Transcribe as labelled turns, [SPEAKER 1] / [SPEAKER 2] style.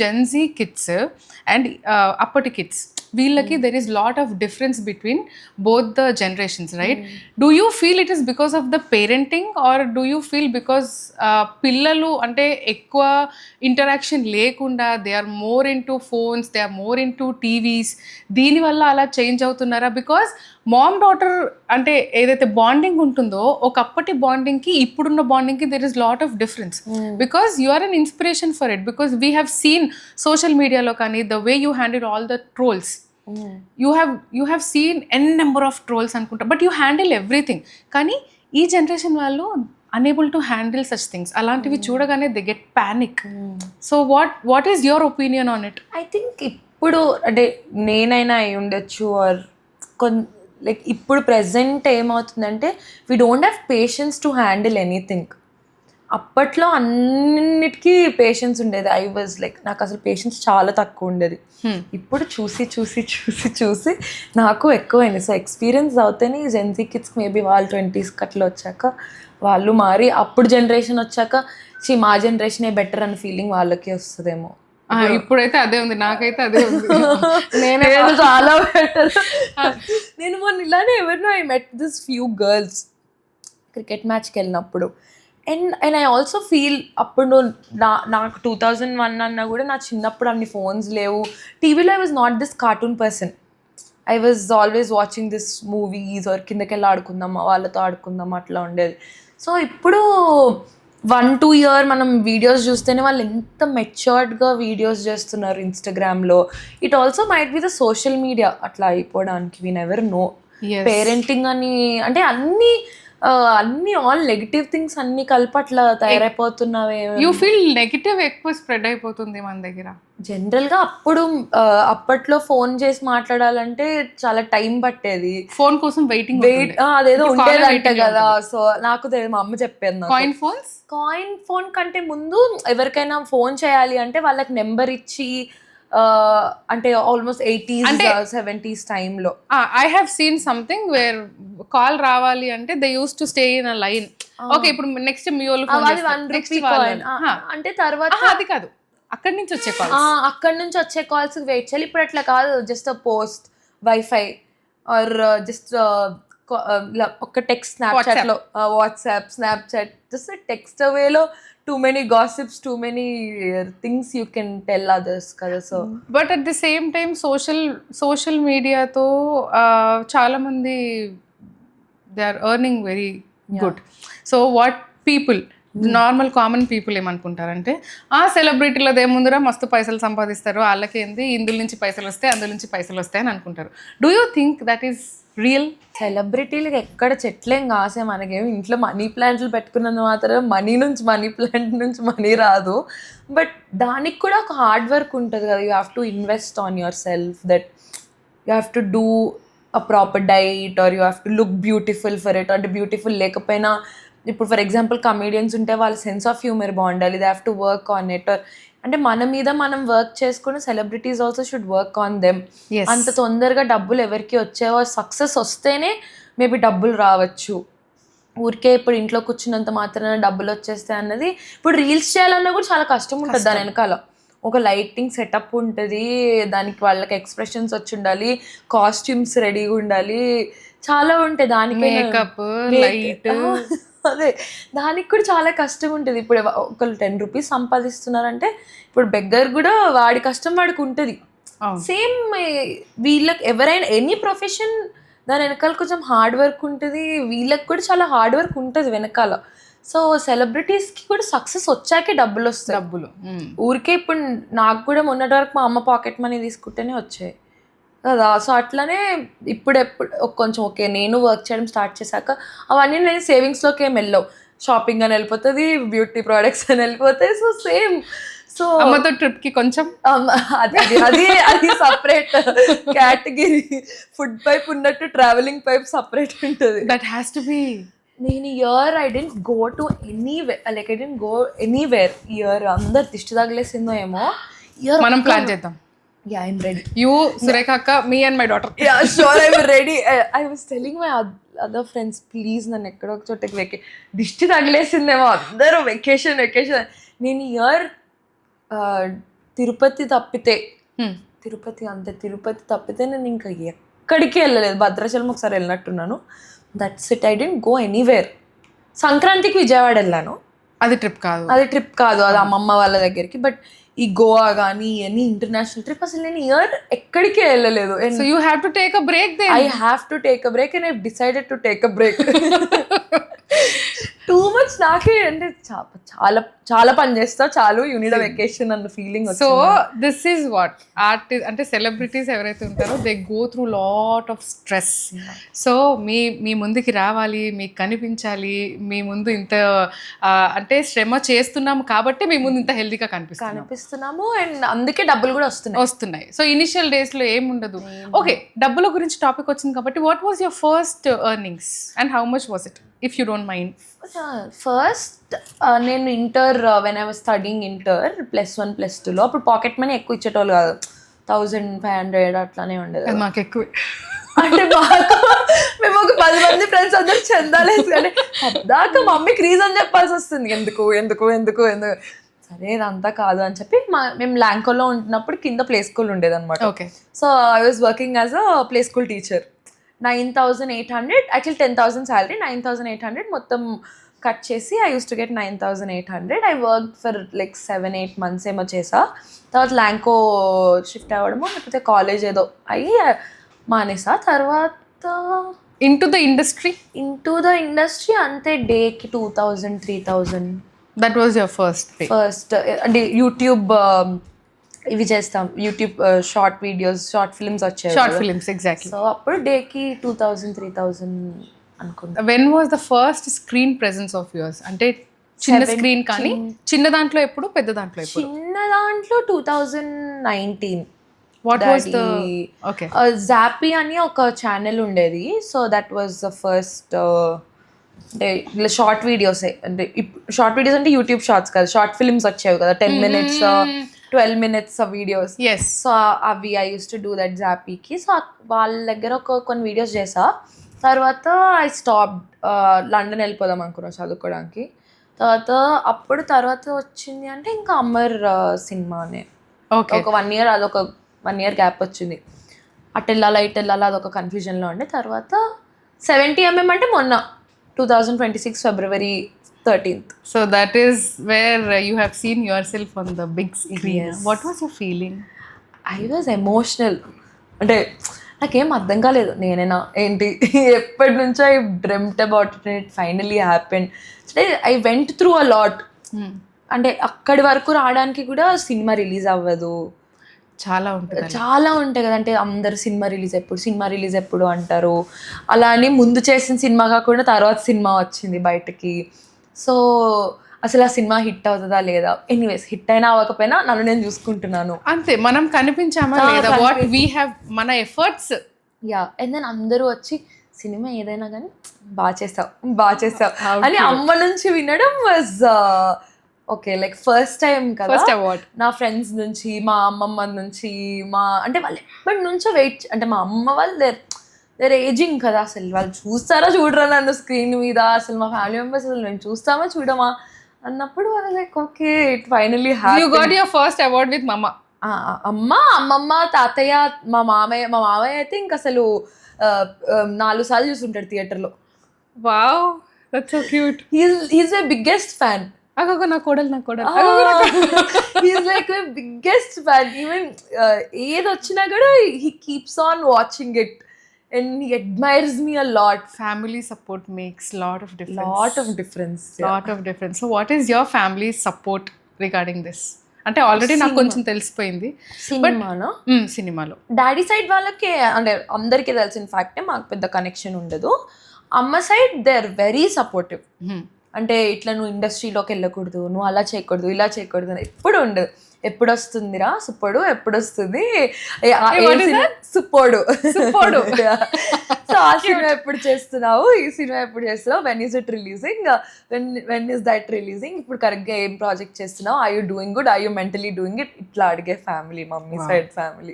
[SPEAKER 1] Gen Z kids and అప్పటి kids వీళ్ళకి there is lot of difference between both the generations right do you feel it is because of the parenting or do you feel because పిల్లలు అంటే ఎక్కువ interaction లేకుండా they are more into phones they are more into TVs దీనివల్ల అలా change అవుతున్నారా because ma'am daughter అంటే ఏదైతే bonding ఉంటుందో ఒకప్పటి బాండింగ్కి ఇప్పుడున్న బాండింగ్కి there is lot of difference because you are an inspiration for it because we have seen social మీడియాలో కానీ the way you handle all the trolls you have seen n number of trolls అనుకుంటా but you handle everything కానీ ఈ generation వాళ్ళు unable to handle such things అలాంటివి చూడగానే they get panic so what is your opinion on it?
[SPEAKER 2] I think ఇప్పుడు అంటే నేనైనా అయి ఉండొచ్చు ఆర్ లైక్ ఇప్పుడు ప్రెసెంట్ ఏమవుతుందంటే we don't have patience to handle anything. అప్పట్లో అన్నిటికీ పేషెన్స్ ఉండేది. ఐ వాజ్ లైక్ నాకు అసలు పేషెన్స్ చాలా తక్కువ ఉండేది. ఇప్పుడు చూసి చూసి చూసి చూసి నాకు ఎక్కువైంది. సో ఎక్స్పీరియన్స్ అవుతేనే ఈ జెన్జీ కిడ్స్కి మేబీ వాళ్ళు 20s అట్లా వచ్చాక వాళ్ళు మారి అప్పుడు జనరేషన్ వచ్చాక మా జనరేషనే బెటర్ అనే ఫీలింగ్ వాళ్ళకి వస్తుందేమో.
[SPEAKER 1] ఇప్పుడైతే అదే ఉంది, నాకైతే అదే ఉంది.
[SPEAKER 2] నేను చాలా బెటర్. నేను మొన్న ఇలానే ఎవరినో I met this few girls cricket మ్యాచ్కి వెళ్ళినప్పుడు అండ్ ఐ ఆల్సో ఫీల్ అప్పుడు నాకు 2001 అన్నా కూడా నా చిన్నప్పుడు అన్ని ఫోన్స్ లేవు, టీవీలో I was not this cartoon person. I was always watching this movies or కిందకెళ్ళి ఆడుకుందాం వాళ్ళతో ఆడుకుందాం అట్లా ఉండేది. సో ఇప్పుడు 1-2 year మనం వీడియోస్ చూస్తేనే వాళ్ళు ఎంత మెచ్యూర్డ్గా వీడియోస్ చేస్తున్నారు ఇన్స్టాగ్రామ్లో. It also might be the social media అట్లా అయిపోవడానికి. We never know. పేరెంటింగ్ అని అంటే అన్నీ ఆల్ నెగిటివ్ థింగ్స్ అన్ని కలిపి అట్లా తయారైపోతున్నావే.
[SPEAKER 1] యూ ఫీల్ నెగిటివ్ ఎక్కువ స్ప్రెడ్ అయిపోతుంది మన దగ్గర
[SPEAKER 2] జనరల్గా. అప్పట్లో ఫోన్ చేసి మాట్లాడాలంటే చాలా టైం పట్టేది.
[SPEAKER 1] ఫోన్ కోసం వెయిట్
[SPEAKER 2] అదేదో ఉండేదంట కదా. సో నాకు తెలియదు, మా అమ్మ చెప్పేది. కాయిన్ ఫోన్ కంటే ముందు ఎవరికైనా ఫోన్ చేయాలి అంటే వాళ్ళకి నెంబర్ ఇచ్చి అంటే ఆల్మోస్ట్ 80s 70s టైంలో
[SPEAKER 1] I have seen something where call రావాలి అంటే they use to stay in a line. Okay ఇప్పుడు నెక్స్ట్ మీ వాళ్ళు
[SPEAKER 2] అంటే తర్వాత
[SPEAKER 1] అది కాదు, అక్కడి నుంచి వచ్చే
[SPEAKER 2] కాల్స్ వెయిట్ చేయాలి. ఇప్పుడు అట్లా కాదు, just post wifi or just ఒక టెక్స్ట్ స్నాప్చాట్లో వాట్సాప్ స్నాప్చాట్ జస్ట్ టెక్స్ట్ అవేలో too many gossips, too many things you can tell others kada. So
[SPEAKER 1] but at the same time social media తో చాలా మంది they are earning very good. So what people normal common people ఏమనుకుంటారంటే సెలబ్రిటీలది ఏముందిరా మస్తు పైసలు సంపాదిస్తారు, వాళ్ళకి ఏంది ఇందులో నుంచి పైసలు వస్తాయి అందులో నుంచి పైసలు వస్తాయి అని అనుకుంటారు. Do you think that is real?
[SPEAKER 2] సెలబ్రిటీలకు ఎక్కడ చెట్లేం కాసే, మనకేమి ఇంట్లో మనీ ప్లాంట్లు పెట్టుకున్నందు మాత్రం మనీ ప్లాంట్ నుంచి మనీ రాదు. బట్ దానికి కూడా ఒక హార్డ్ వర్క్ ఉంటుంది కదా. You have to invest on yourself, that you have to do a proper diet or you have to look beautiful for it. అంటే బ్యూటిఫుల్ లేకపోయినా ఇప్పుడు ఫర్ ఎగ్జాంపుల్ కమీడియన్స్ ఉంటే వాళ్ళ సెన్స్ ఆఫ్ హ్యూమర్ బాగుండాలి. They have to work on it. అంటే మన మీద మనం వర్క్ చేసుకుని celebrities also should work on them. అంత తొందరగా డబ్బులు ఎవరికి వచ్చేవో సక్సెస్ వస్తేనే మేబీ డబ్బులు రావచ్చు. ఊరికే ఇప్పుడు ఇంట్లో కూర్చున్నంత మాత్రాన డబ్బులు వచ్చేస్తాయి అన్నది. ఇప్పుడు రీల్స్ చేయాలన్నా కూడా చాలా కష్టం ఉంటుంది. దాని వెనకాల ఒక లైటింగ్ సెటప్ ఉంటుంది, దానికి వాళ్ళకి ఎక్స్ప్రెషన్స్ వచ్చి ఉండాలి, కాస్ట్యూమ్స్ రెడీగా ఉండాలి, చాలా ఉంటాయి. దానికి
[SPEAKER 1] మేకప్ లైట్
[SPEAKER 2] అదే దానికి కూడా చాలా కష్టం ఉంటుంది. ఇప్పుడు ఒకళ్ళు 10 rupees సంపాదిస్తున్నారంటే ఇప్పుడు బెగ్గర్ కూడా వాడి కష్టం వాడికి ఉంటుంది. సేమ్ వీళ్ళకి ఎవరైనా ఎనీ ప్రొఫెషన్ దాని వెనకాల కొంచెం హార్డ్ వర్క్ ఉంటుంది. వీళ్ళకి కూడా చాలా హార్డ్ వర్క్ ఉంటుంది వెనకాల. సో సెలబ్రిటీస్కి కూడా సక్సెస్ వచ్చాకే డబ్బులు వస్తాయి. ఊరికే ఇప్పుడు నాకు కూడా మొన్నటి వరకు మా అమ్మ పాకెట్ మనీ తీసుకుంటేనే వచ్చాయి కదా. సో అట్లనే ఇప్పుడు కొంచెం ఓకే నేను వర్క్ చేయడం స్టార్ట్ చేశాక అవన్నీ నేను సేవింగ్స్లోకి ఏం వెళ్ళవు. షాపింగ్ అని వెళ్ళిపోతుంది, బ్యూటీ ప్రోడక్ట్స్ అని వెళ్ళిపోతాయి. So same. సో
[SPEAKER 1] అమ్మతో ట్రిప్కి కొంచెం
[SPEAKER 2] అది సపరేట్ కేటగిరీ. ఫుడ్ పైప్ ఉన్నట్టు ట్రావెలింగ్ పైప్ సపరేట్ ఉంటుంది.
[SPEAKER 1] That has to be.
[SPEAKER 2] నేను I didn't go to anywhere, like I didn't go anywhere year. అందరు దిష్టి తగిలేసిందో ఏమో.
[SPEAKER 1] మనం ప్లాన్ చేద్దాం.
[SPEAKER 2] Yeah, I'm ready.
[SPEAKER 1] You, Surekha akka, me and my daughter.
[SPEAKER 2] Yeah, sure, I'm ready. I was telling my other friends, please నన్ను ఎక్కడో ఒక చోటకి దిష్టి తగిలేసిందేమో అందరూ వెకేషన్. నేను ఇయర్ తిరుపతి తప్పితే
[SPEAKER 1] Hmm.
[SPEAKER 2] తిరుపతి తప్పితే నేను ఇంకా ఎక్కడికి వెళ్ళలేదు. భద్రాచలం ఒకసారి వెళ్ళినట్టున్నాను. That's it. I didn't go anywhere. సంక్రాంతికి విజయవాడ వెళ్ళాను.
[SPEAKER 1] అది ట్రిప్ కాదు.
[SPEAKER 2] అది ట్రిప్ కాదు, అది అమ్మమ్మ వాళ్ళ దగ్గరికి. బట్ ఈ గోవా కానీ ఇవన్నీ ఇంటర్నేషనల్ ట్రిప్ అసలు నేను ఇయర్ ఎక్కడికి వెళ్ళలేదు.
[SPEAKER 1] So you have to take a break then.
[SPEAKER 2] I have to take a break and I've decided to take a break. Too much నాకే అంటే చాలా చాలా పని చేస్తా, చాలు యూ నీడ్ అ వెకేషన్ అన్న ఫీలింగ్.
[SPEAKER 1] So this is what artist అంటే సెలబ్రిటీస్ ఎవరైతే ఉంటారో they go through lot of stress. So మీ ముందుకి రావాలి, మీకు కనిపించాలి, మీ ముందు ఇంత అంటే శ్రమ చేస్తున్నాము కాబట్టి మీ ముందు ఇంత హెల్తీగా
[SPEAKER 2] కనిపిస్తున్నాము అండ్ అందుకే డబ్బులు కూడా
[SPEAKER 1] వస్తున్నాయి. సో ఇనిషియల్ డేస్లో ఏముండదు. ఓకే, డబ్బుల గురించి టాపిక్ వచ్చింది కాబట్టి what was your first earnings and how much was it if you don't mind?
[SPEAKER 2] First నేను inter when I was studying inter +1 +2లో అప్పుడు పాకెట్ మనీ ఎక్కువ ఇచ్చేటోళ్ళు కాదు, 1500 అట్లానే ఉండేది.
[SPEAKER 1] మాకు ఎక్కువ
[SPEAKER 2] అంటే మాకు మేము ఒక 10 మంది ఫ్రెండ్స్ అందరు చందాలేసి కానీ దాకా మమ్మీకి రీజన్ చెప్పాల్సి వస్తుంది, ఎందుకు ఎందుకు ఎందుకు ఎందుకు. సరే ఇదంతా కాదు అని చెప్పి మేము ల్యాంకోలో ఉంటున్నప్పుడు కింద ప్లే స్కూల్ ఉండేది అనమాట.
[SPEAKER 1] Okay.
[SPEAKER 2] So I was working as a play school teacher. 9,800 actually 10,000 salary, 9,800 మొత్తం కట్ చేసి I use to get 9,800. I work for like 7-8 months ఏమో చేసా. తర్వాత ల్యాంకో షిఫ్ట్ అవ్వడమో లేకపోతే కాలేజ్ ఏదో అయ్యి మానేసా. తర్వాత
[SPEAKER 1] ఇంటూ ద ఇండస్ట్రీ
[SPEAKER 2] అంతే డేకి 2,000-3,000.
[SPEAKER 1] దట్ వాజ్ యువర్ ఫస్ట్
[SPEAKER 2] అంటే యూట్యూబ్ ఇవి చేస్తాం, YouTube short videos, short films వచ్చాయి.
[SPEAKER 1] Short films exactly.
[SPEAKER 2] సో అప్పుడు డేకి 2,000-3,000 అనుకుంటా.
[SPEAKER 1] When was the first screen presence of yours? అంటే చిన్న స్క్రీన్ కానీ చిన్న దాంట్లో ఎప్పుడు, పెద్ద దాంట్లో ఎప్పుడు?
[SPEAKER 2] చిన్న దాంట్లో 2019.
[SPEAKER 1] వాట్ వాజ్ ద ఓకే
[SPEAKER 2] జాపీ అని ఒక ఛానల్ ఉండేది. So that was the first అంటే ఇలా షార్ట్ వీడియోసే. అంటే షార్ట్ వీడియోస్ అంటే యూట్యూబ్ షార్ట్స్ కదా, షార్ట్ ఫిల్మ్స్ వచ్చేవి కదా, 10 minutes 12 minutes వీడియోస్. సో అవి I use to do that జాపీకి. సో వాళ్ళ దగ్గర కొన్ని వీడియోస్ చేసా. తర్వాత ఐ స్టాప్, లండన్ వెళ్ళిపోదాం అనుకున్నా చదువుకోవడానికి. తర్వాత వచ్చింది అంటే ఇంకా అమర్ సినిమానే. ఒక 1 year అదొక 1 year గ్యాప్ వచ్చింది. అటు వెళ్ళాలా ఇటు వెళ్ళాలా అదొక కన్ఫ్యూజన్లో ఉండే. తర్వాత 70mm అంటే మొన్న 2026 February 13th.
[SPEAKER 1] So that is where you have seen yourself on the big screen.
[SPEAKER 2] Yes.
[SPEAKER 1] What was your feeling?
[SPEAKER 2] I was emotional. అంటే నాకేం అర్థం కాలేదు, నేనేనా ఏంటి, ఎప్పటి నుంచో I dreamed about it and it finally happened. I went through a lot. అంటే అక్కడి వరకు రావడానికి కూడా సినిమా రిలీజ్ అవ్వదు, చాలా ఉంటాయి కదా. అంటే అందరు సినిమా రిలీజ్ ఎప్పుడు అంటారు. అలా అని ముందు చేసిన సినిమా కాకుండా తర్వాత సినిమా వచ్చింది బయటకి. సో అసలు ఆ సినిమా హిట్ అవుతుందా లేదా? ఎనీవేస్ హిట్ అయినా అవ్వకపోయినా నన్ను నేను చూసుకుంటున్నాను
[SPEAKER 1] అంతే. మనం కనిపించామా లేదా, వాట్ వీ హ్యావ్, మన ఎఫర్ట్స్.
[SPEAKER 2] అండ్ దెన్ అందరూ వచ్చి సినిమా ఏదైనా కానీ బాగా చేస్తావు అని అమ్మ నుంచి వినడం was okay. Like first time కదా. నా ఫ్రెండ్స్ నుంచి, మా అమ్మమ్మ నుంచి, అంటే వాళ్ళు ఎప్పటి నుంచో వెయిట్, అంటే మా అమ్మ వాళ్ళు దేర్ ఏజింగ్ కదా, అసలు వాళ్ళు చూస్తారా చూడరా నన్ను స్క్రీన్ మీద, అసలు మా ఫ్యామిలీ మెంబర్స్ అసలు మేము చూస్తామా చూడమా అన్నప్పుడు వాళ్ళు like okay it finally happened.
[SPEAKER 1] You got your first award with మమ్మ.
[SPEAKER 2] అమ్మమ్మ, తాతయ్య, మా మామయ్య అయితే ఇంకా అసలు 4 సార్లు చూస్తుంటాడు థియేటర్లో.
[SPEAKER 1] Wow, that's so cute.
[SPEAKER 2] He's my biggest fan.
[SPEAKER 1] నా కోడలు
[SPEAKER 2] he's like my biggest fan. Even ఏది వచ్చినా కూడా he keeps on watching it and he admires me a lot.
[SPEAKER 1] Family support makes lot of difference.
[SPEAKER 2] Lot of difference.
[SPEAKER 1] So what is your family support regarding this? అంటే already నాకు కొంచెం తెలిసిపోయింది సినిమాలో.
[SPEAKER 2] Daddy side వాళ్ళకి అంటే అందరికీ తెలుసు, in fact మాకు పెద్ద కనెక్షన్ ఉండదు. అమ్మ side they are very supportive. అంటే ఇట్లా నువ్వు ఇండస్ట్రీలోకి వెళ్ళకూడదు, నువ్వు అలా చేయకూడదు, ఇలా చేయకూడదు అని ఎప్పుడు ఉండదు. ఎప్పుడు వస్తుందిరా సుప్పోడు, ఎప్పుడు వస్తుంది సుప్పోడు. సో ఆ సినిమా ఎప్పుడు చేస్తున్నావు, ఈ సినిమా ఎప్పుడు చేస్తున్నావు, when is it releasing, when is that releasing, ఇప్పుడు కరెక్ట్గా ఏం ప్రాజెక్ట్ చేస్తున్నావు, I you doing good, I you mentally doing it, ఇట్లా అడిగే ఫ్యామిలీ మమ్మీ సైడ్ ఫ్యామిలీ.